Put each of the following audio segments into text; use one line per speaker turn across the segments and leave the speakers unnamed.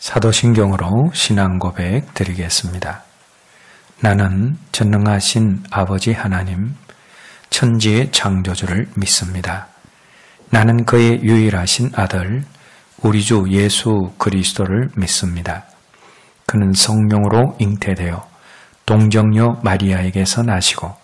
사도신경으로 신앙 고백 드리겠습니다. 나는 전능하신 아버지 하나님, 천지의 창조주를 믿습니다. 나는 그의 유일하신 아들, 우리 주 예수 그리스도를 믿습니다. 그는 성령으로 잉태되어 동정녀 마리아에게서 나시고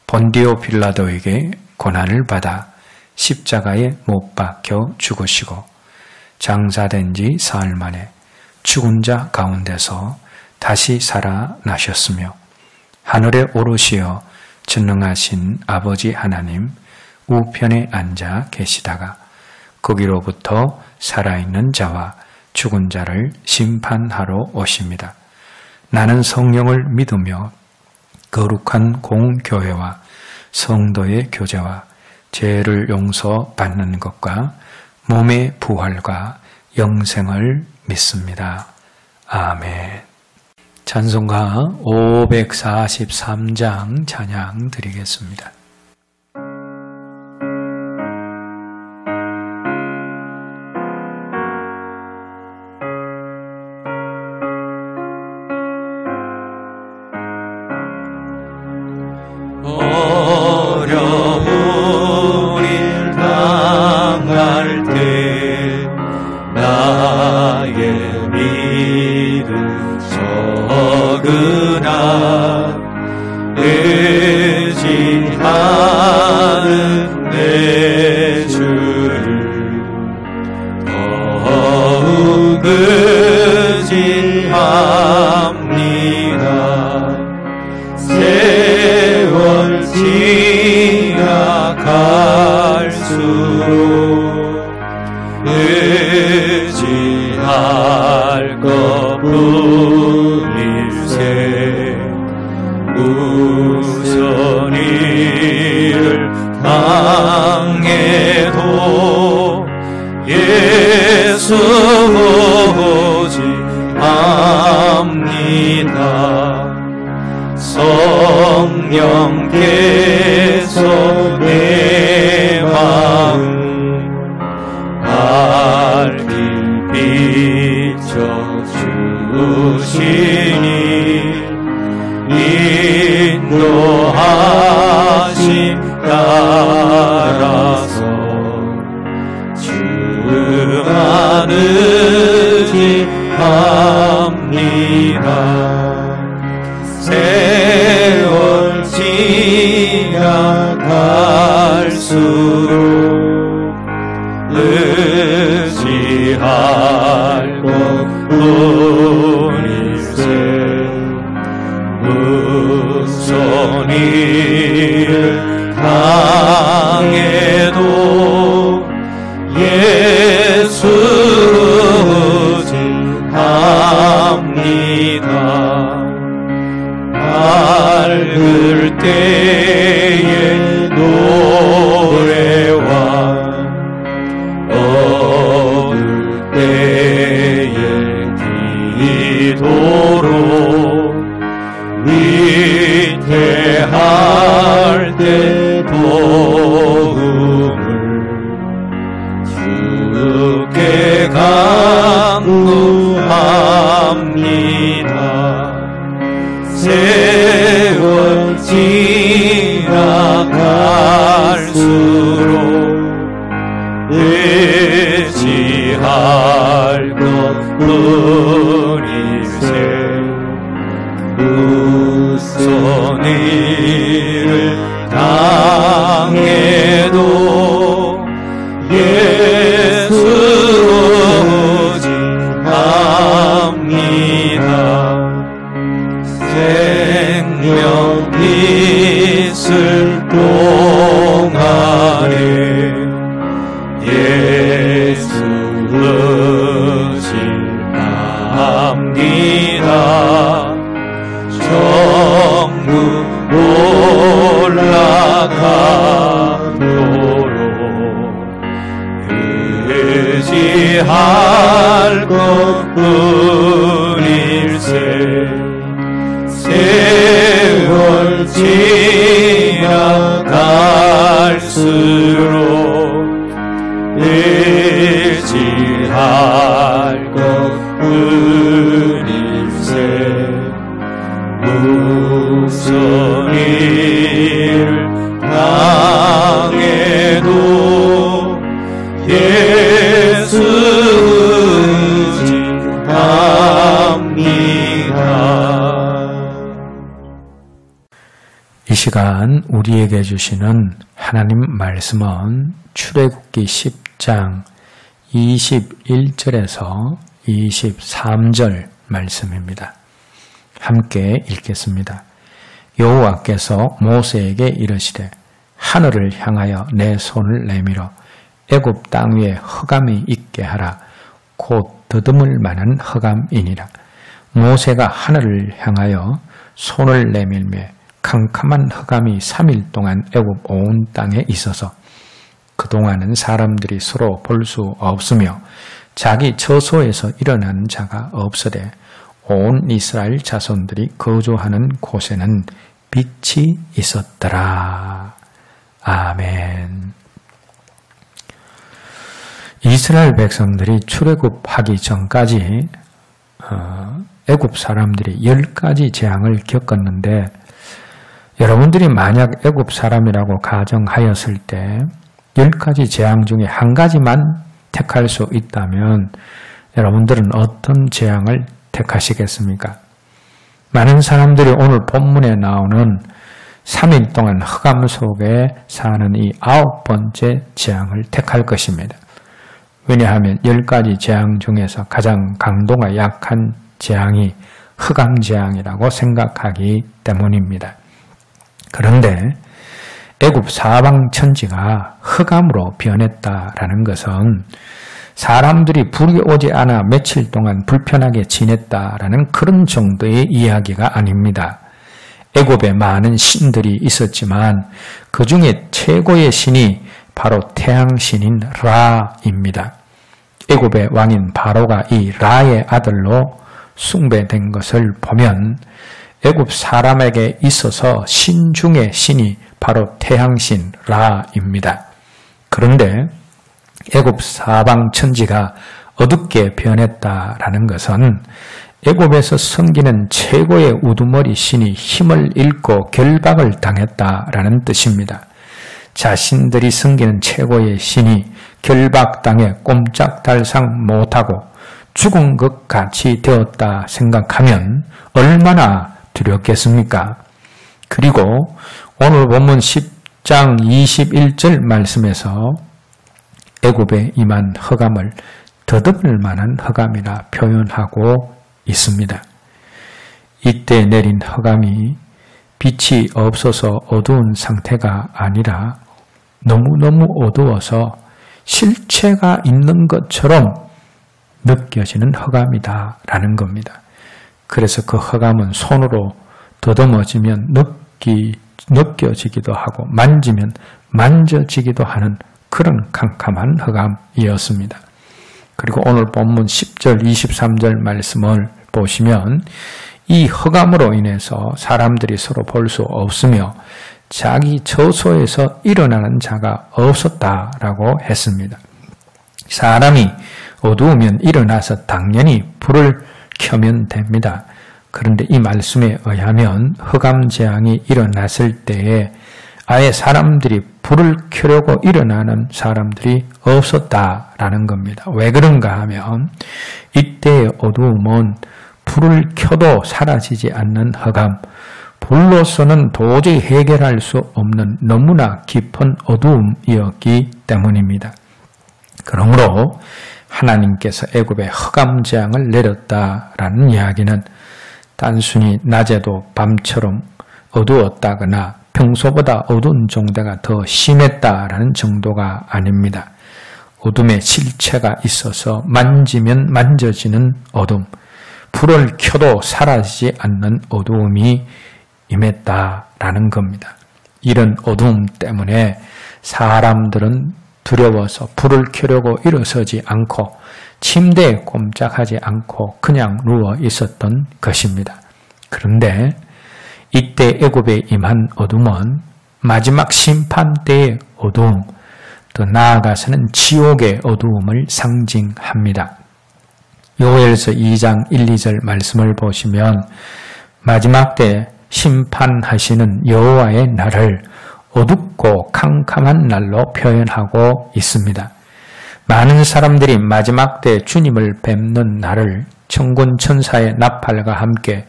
본디오 빌라도에게 고난을 받아 십자가에 못 박혀 죽으시고 장사된 지 사흘 만에 죽은 자 가운데서 다시 살아나셨으며 하늘에 오르시어 전능하신 아버지 하나님 우편에 앉아 계시다가 거기로부터 살아있는 자와 죽은 자를 심판하러 오십니다. 나는 성령을 믿으며 거룩한 공교회와 성도의 교제와 죄를 용서받는 것과 몸의 부활과 영생을 믿습니다. 아멘. 찬송가 543장 찬양 드리겠습니다.
어려운 일 당할 때 나의 믿음 적으나 의지하는 내 주를 더욱 의지합니다. 세월 지나갈수록 의지할 것뿐일세. 무슨 일을 당해도 예수 오직 합니다. 성령께서 내 마음 밝히 비춰주시니 인도하심 따라서 주만 의지합니다. 세월 지나갈수록 의지할 것뿐일세. 무슨 일을 당해도 예수 의지합니다. 밝을 때의 노래와 어두울 때의 기도로 위태할 때 도움을 주께 간구합니다. 세월 지나갈수록 의지할 것뿐일세. 무슨 일을 당해도 예수 오직 합니다. 생명 있을 동안에 예수 의지합니다. 천국 올라가도록 의지할 것뿐일세. 세월 지나갈수록 의지할 것뿐일세. 그릴세 무슨 일 당해도 예수
이 시간 우리에게 주시는 하나님 말씀은 출애굽기 10장 21절에서 23절 말씀입니다. 함께 읽겠습니다. 여호와께서 모세에게 이르시되 하늘을 향하여 내 손을 내밀어 애굽 땅 위에 흑암이 있게 하라. 곧 더듬을 만한 흑암이니라. 모세가 하늘을 향하여 손을 내밀매 캄캄한 흑암이 3일 동안 애굽 온 땅에 있어서 그동안은 사람들이 서로 볼 수 없으며 자기 처소에서 일어나는 자가 없으되 온 이스라엘 자손들이 거주하는 곳에는 빛이 있었더라. 아멘. 이스라엘 백성들이 출애굽하기 전까지 애굽 사람들이 10가지 재앙을 겪었는데 여러분들이 만약 애굽 사람이라고 가정하였을 때 10가지 재앙 중에 한 가지만 택할 수 있다면 여러분들은 어떤 재앙을 택하시겠습니까? 많은 사람들이 오늘 본문에 나오는 3일 동안 흑암 속에 사는 이 9번째 재앙을 택할 것입니다. 왜냐하면 10가지 재앙 중에서 가장 강도가 약한 재앙이 흑암 재앙이라고 생각하기 때문입니다. 그런데 애굽 사방 천지가 흑암으로 변했다라는 것은 사람들이 불이 오지 않아 며칠 동안 불편하게 지냈다라는 그런 정도의 이야기가 아닙니다. 애굽에 많은 신들이 있었지만 그 중에 최고의 신이 바로 태양신인 라입니다. 애굽의 왕인 바로가 이 라의 아들로 숭배된 것을 보면 애굽 사람에게 있어서 신 중의 신이 바로 태양신 라입니다. 그런데 애굽 사방 천지가 어둡게 변했다라는 것은 애굽에서 섬기는 최고의 우두머리 신이 힘을 잃고 결박을 당했다라는 뜻입니다. 자신들이 섬기는 최고의 신이 결박당해 꼼짝달싹 못하고 죽은 것 같이 되었다 생각하면 얼마나 두렵겠습니까? 그리고 오늘 본문 10장 21절 말씀에서 애굽에 임한 흑암을 더듬을 만한 흑암이라 표현하고 있습니다. 이때 내린 흑암이 빛이 없어서 어두운 상태가 아니라 너무너무 어두워서 실체가 있는 것처럼 느껴지는 흑암이다라는 겁니다. 그래서 그 흑암은 손으로 더듬어지면 느껴지기도 하고 만지면 만져지기도 하는 그런 캄캄한 흑암이었습니다. 그리고 오늘 본문 10절, 23절 말씀을 보시면 이 흑암으로 인해서 사람들이 서로 볼 수 없으며 자기 처소에서 일어나는 자가 없었다라고 했습니다. 사람이 어두우면 일어나서 당연히 불을 켜면 됩니다. 그런데 이 말씀에 의하면 흑암 재앙이 일어났을 때에 아예 사람들이 불을 켜려고 일어나는 사람들이 없었다라는 겁니다. 왜 그런가 하면 이때의 어두움은 불을 켜도 사라지지 않는 흑암, 불로서는 도저히 해결할 수 없는 너무나 깊은 어두움이었기 때문입니다. 그러므로 하나님께서 애굽에 흑암 재앙을 내렸다라는 이야기는 단순히 낮에도 밤처럼 어두웠다거나 평소보다 어두운 정도가 더 심했다라는 정도가 아닙니다. 어둠에 실체가 있어서 만지면 만져지는 어둠, 불을 켜도 사라지지 않는 어두움이 임했다라는 겁니다. 이런 어두움 때문에 사람들은 두려워서 불을 켜려고 일어서지 않고 침대에 꼼짝하지 않고 그냥 누워 있었던 것입니다. 그런데 이때 애굽에 임한 어둠은 마지막 심판 때의 어두움, 더 나아가서는 지옥의 어두움을 상징합니다. 요엘서 2장 1, 2절 말씀을 보시면 마지막 때 심판하시는 여호와의 날을 어둡고 캄캄한 날로 표현하고 있습니다. 많은 사람들이 마지막 때 주님을 뵙는 날을 천군 천사의 나팔과 함께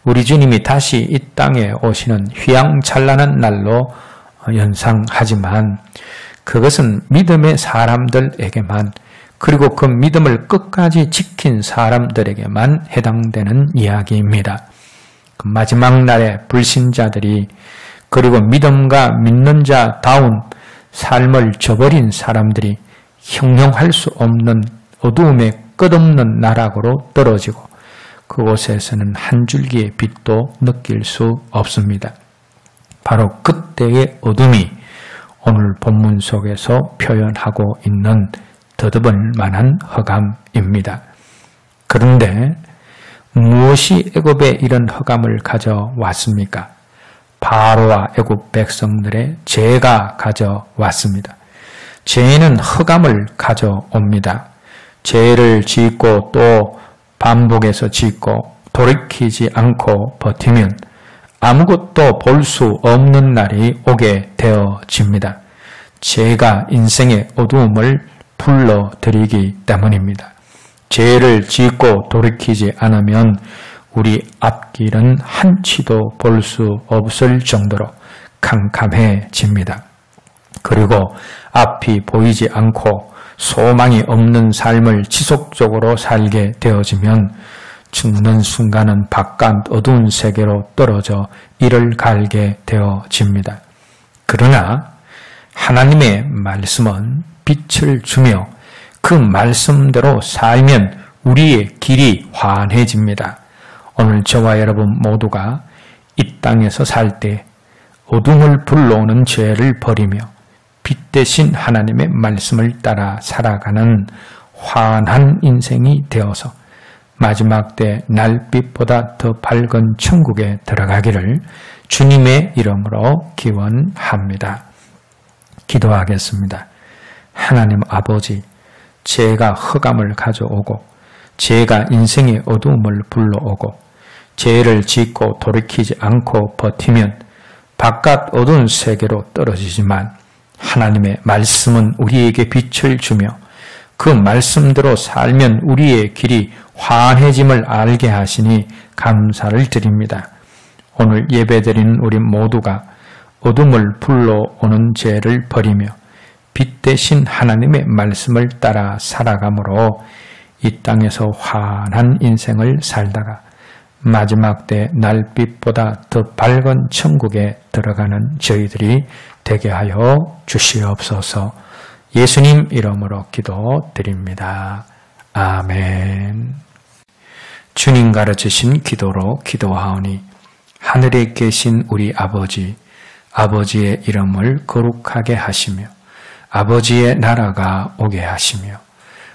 우리 주님이 다시 이 땅에 오시는 휘황찬란한 날로 연상하지만 그것은 믿음의 사람들에게만 그리고 그 믿음을 끝까지 지킨 사람들에게만 해당되는 이야기입니다. 그 마지막 날에 불신자들이 그리고 믿음과 믿는 자다운 삶을 저버린 사람들이 형용할 수 없는 어두움의 끝없는 나락으로 떨어지고 그곳에서는 한 줄기의 빛도 느낄 수 없습니다. 바로 그때의 어둠이 오늘 본문 속에서 표현하고 있는 더듬을 만한 흑암입니다. 그런데 무엇이 애굽에 이런 흑암을 가져왔습니까? 바로와 애굽 백성들의 죄가 가져왔습니다. 죄는 흑암을 가져옵니다. 죄를 짓고 또 반복해서 짓고 돌이키지 않고 버티면 아무것도 볼 수 없는 날이 오게 되어집니다. 죄가 인생의 어두움을 불러들이기 때문입니다. 죄를 짓고 돌이키지 않으면 우리 앞길은 한치도 볼 수 없을 정도로 캄캄해집니다. 그리고 앞이 보이지 않고 소망이 없는 삶을 지속적으로 살게 되어지면 죽는 순간은 바깥 어두운 세계로 떨어져 이를 갈게 되어집니다. 그러나 하나님의 말씀은 빛을 주며 그 말씀대로 살면 우리의 길이 환해집니다. 오늘 저와 여러분 모두가 이 땅에서 살 때 어둠을 불러오는 죄를 버리며 빛 대신 하나님의 말씀을 따라 살아가는 환한 인생이 되어서 마지막 때 날빛보다 더 밝은 천국에 들어가기를 주님의 이름으로 기원합니다. 기도하겠습니다. 하나님 아버지, 죄가 흑암을 가져오고 죄가 인생의 어두움을 불러오고 죄를 짓고 돌이키지 않고 버티면 바깥 어두운 세계로 떨어지지만 하나님의 말씀은 우리에게 빛을 주며 그 말씀대로 살면 우리의 길이 환해짐을 알게 하시니 감사를 드립니다. 오늘 예배드리는 우리 모두가 어둠을 불러오는 죄를 버리며 빛 대신 하나님의 말씀을 따라 살아감으로 이 땅에서 환한 인생을 살다가 마지막 때 날빛보다 더 밝은 천국에 들어가는 저희들이 되게 하여 주시옵소서. 예수님 이름으로 기도드립니다. 아멘. 주님 가르치신 기도로 기도하오니 하늘에 계신 우리 아버지, 아버지의 이름을 거룩하게 하시며 아버지의 나라가 오게 하시며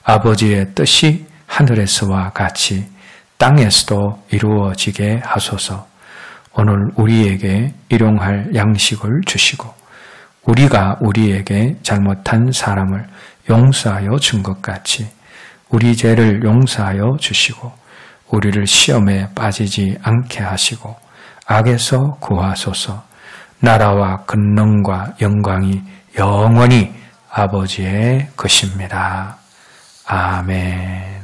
아버지의 뜻이 하늘에서와 같이 땅에서도 이루어지게 하소서. 오늘 우리에게 일용할 양식을 주시고 우리가 우리에게 잘못한 사람을 용서하여 준 것 같이 우리 죄를 용서하여 주시고 우리를 시험에 빠지지 않게 하시고 악에서 구하소서. 나라와 권능과 영광이 영원히 아버지의 것입니다. 아멘.